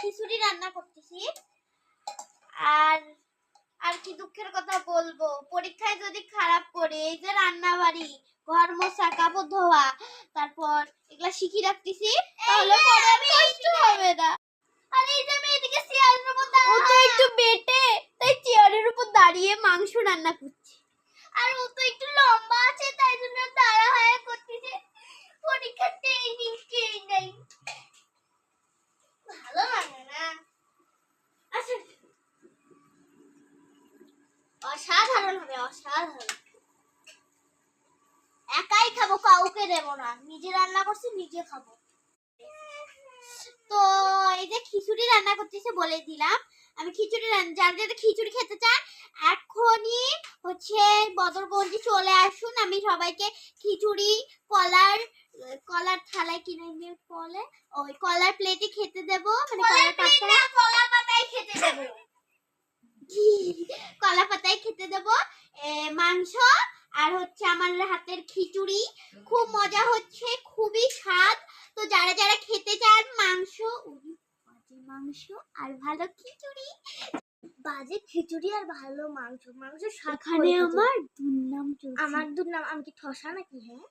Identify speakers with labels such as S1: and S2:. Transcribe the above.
S1: খিচুড়ি রান্না করতেছি। আর আর কি দুঃখের কথা বলবো, পরীক্ষায় যদি খারাপ করে, এই যে রান্না বাড়ি, ঘর মোছা, কাপড় ধোয়া, তারপর এগুলা শিখি রাখতেছি, তাহলে পরে আর কষ্ট হবে না। আর এই যে আমি এদিকে চেয়ারের উপর দাঁড়িয়ে, ও তো একটু বেটে, তাই চেয়ারের উপর দাঁড়িয়ে মাংস রান্না করছে। আর ও তো একটু লম্বা আছে, তাই জন্য দাঁড়া হয়ে করতেছে। পরীক্ষাতে এই নিশ্চয়ই নেই, ভালো লাগে না। আচ্ছা, অসাধারণ হবে, অসাধারণ। একাই খাবো, কাউকে দেবো না, নিজে রান্না করছি, নিজে খাবো। তো এই যে খিচুড়ি রান্না করতেছে বলে দিলাম, আমি খিচুড়ি যারা যারা খিচুড়ি খেতে চায় এখনই হচ্ছে বদরগঞ্জে চলে আসুন। আমি সবাইকে খিচুড়ি কলার কলার থালায় কিনে নিয়ে বলে ওই কলার প্লেটে খেতে দেব, মানে কলা পাতায় খেতে দেব, কলা পাতায় খেতে দেব মাংস আর হচ্ছে আমার হাতের খিচুড়ি। খুব মজা হচ্ছে, খুবই স্বাদ। তো যারা যারা খেতে চান মাংস, মাংস আর ভালো খিচুড়ি, বাজে খিচুড়ি আর ভালো মাংস, মাংস এখানে আমার দুর্নাম চলছে। আমার দুর্নাম? আমি কি ঠসা নাকি? হ্যাঁ,